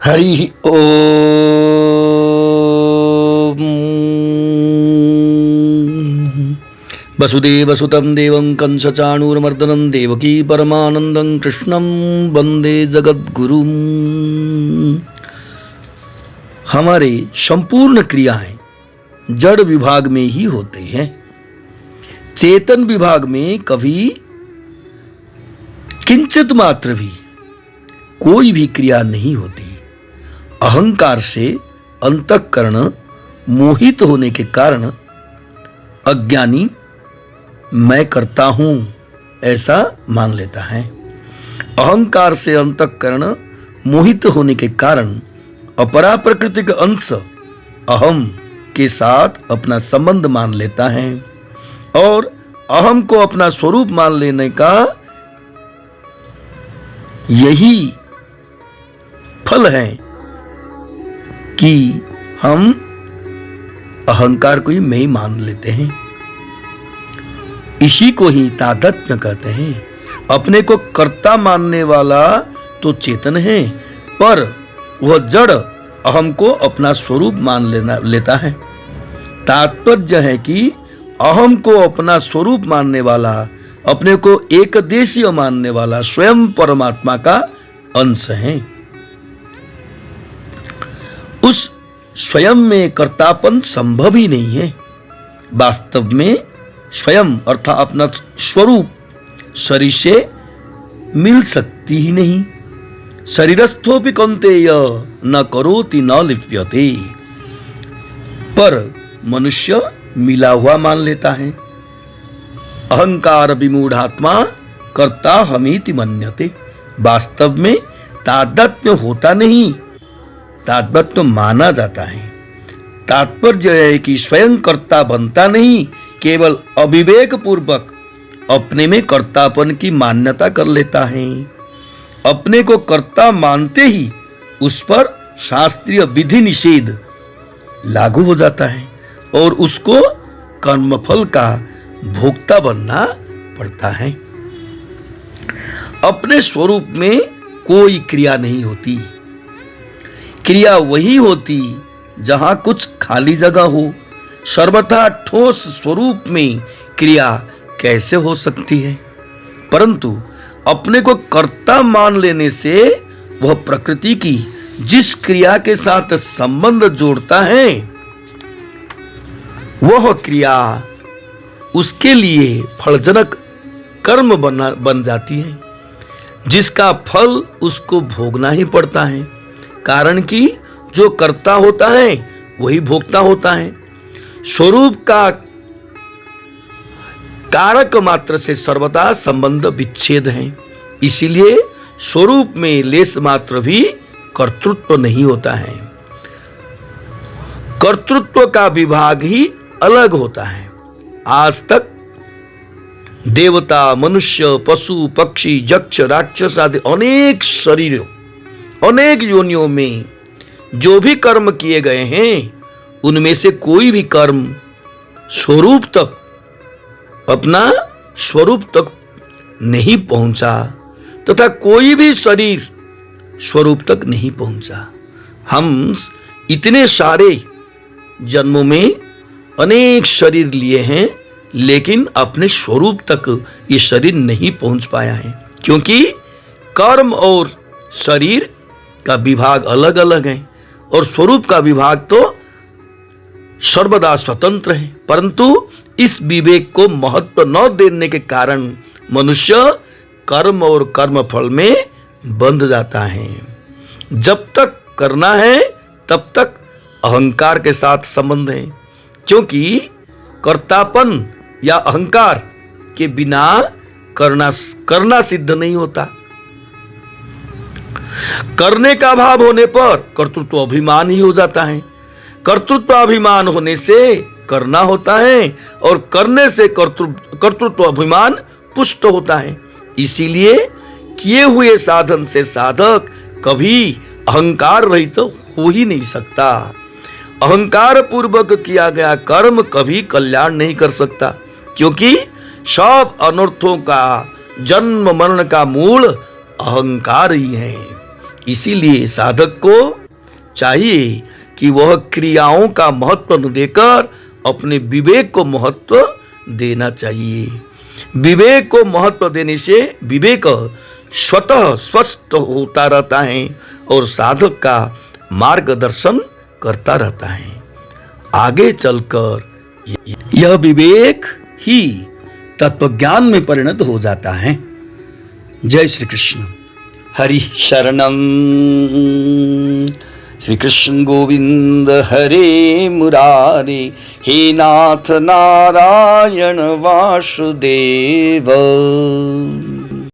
हरि ओम। वसुदेवसुतं देवं कंसचाणूरमर्दनं देवकी परमानंदं कृष्णं वंदे जगद्गुरुं। हमारे संपूर्ण क्रियाएं जड़ विभाग में ही होते हैं। चेतन विभाग में कभी किंचित मात्र भी कोई भी क्रिया नहीं होती। अहंकार से अंतःकरण मोहित होने के कारण अज्ञानी मैं करता हूं ऐसा मान लेता है। अहंकार से अंतःकरण मोहित होने के कारण अपरा प्राकृतिक अंश अहम के साथ अपना संबंध मान लेता है और अहम को अपना स्वरूप मान लेने का यही फल है कि हम अहंकार को ही मैं ही मान लेते हैं। इसी को ही तादात्म्य कहते हैं। अपने को कर्ता मानने वाला तो चेतन है, पर वह जड़ अहम को अपना स्वरूप मान लेता है। तात्पर्य है कि अहम को अपना स्वरूप मानने वाला, अपने को एकदेशीय मानने वाला स्वयं परमात्मा का अंश है। उस स्वयं में कर्तापन संभव ही नहीं है। वास्तव में स्वयं अर्थात अपना स्वरूप शरीर से मिल सकती ही नहीं। शरीरस्थोपि कौन्तेय न करोति न लिप्यते। पर मनुष्य मिला हुआ मान लेता है। अहंकार विमूढ़ात्मा कर्ता हमीति मन्यते। वास्तव में तादात्म्य होता नहीं, तादात्म्य माना जाता है। तात्पर्य है कि स्वयं कर्ता बनता नहीं, केवल अविवेक पूर्वक अपने में कर्तापन की मान्यता कर लेता है। अपने को कर्ता मानते ही उस पर शास्त्रीय विधि निषेध लागू हो जाता है और उसको कर्मफल का भोक्ता बनना पड़ता है। अपने स्वरूप में कोई क्रिया नहीं होती। क्रिया वही होती जहां कुछ खाली जगह हो। सर्वथा ठोस स्वरूप में क्रिया कैसे हो सकती है? परंतु अपने को कर्ता मान लेने से वह प्रकृति की जिस क्रिया के साथ संबंध जोड़ता है, वह क्रिया उसके लिए फलजनक कर्म बन जाती है, जिसका फल उसको भोगना ही पड़ता है। कारण कि जो कर्ता होता है वही भोगता होता है। स्वरूप का कारक मात्र से सर्वदा संबंध विच्छेद है। इसीलिए स्वरूप में लेस मात्र भी कर्तृत्व नहीं होता है। कर्तृत्व का विभाग ही अलग होता है। आज तक देवता, मनुष्य, पशु, पक्षी, यक्ष, राक्षस आदि अनेक शरीरों, अनेक योनियों में जो भी कर्म किए गए हैं, उनमें से कोई भी कर्म स्वरूप तक, अपना स्वरूप तक नहीं पहुंचा, तथा कोई भी शरीर स्वरूप तक नहीं पहुंचा। हम इतने सारे जन्मों में अनेक शरीर लिए हैं, लेकिन अपने स्वरूप तक ये शरीर नहीं पहुंच पाया है, क्योंकि कर्म और शरीर का विभाग अलग अलग है और स्वरूप का विभाग तो सर्वदा स्वतंत्र है। परंतु इस विवेक को महत्व न देने के कारण मनुष्य कर्म और कर्मफल में बंध जाता है। जब तक करना है तब तक अहंकार के साथ संबंध है, क्योंकि कर्तापन या अहंकार के बिना करना सिद्ध नहीं होता। करने का भाव होने पर कर्तृत्व अभिमान ही हो जाता है। कर्तृत्व अभिमान होने से करना होता है और करने से कर्तृत्व अभिमान पुष्ट होता है। इसीलिए किए हुए साधन से साधक कभी अहंकार रहित तो हो ही नहीं सकता। अहंकार पूर्वक किया गया कर्म कभी कल्याण नहीं कर सकता, क्योंकि सब अनर्थों का जन्म मरण का मूल अहंकार ही है। इसीलिए साधक को चाहिए कि वह क्रियाओं का महत्व न देकर अपने विवेक को महत्व देना चाहिए। विवेक को महत्व देने से विवेक स्वतः स्वस्थ होता रहता है और साधक का मार्गदर्शन करता रहता है। आगे चलकर यह विवेक ही तत्वज्ञान में परिणत हो जाता है। जय श्री कृष्ण। हरि शरणम। श्री कृष्ण गोविंद हरे मुरारे, हे नाथ नारायण वासुदेव।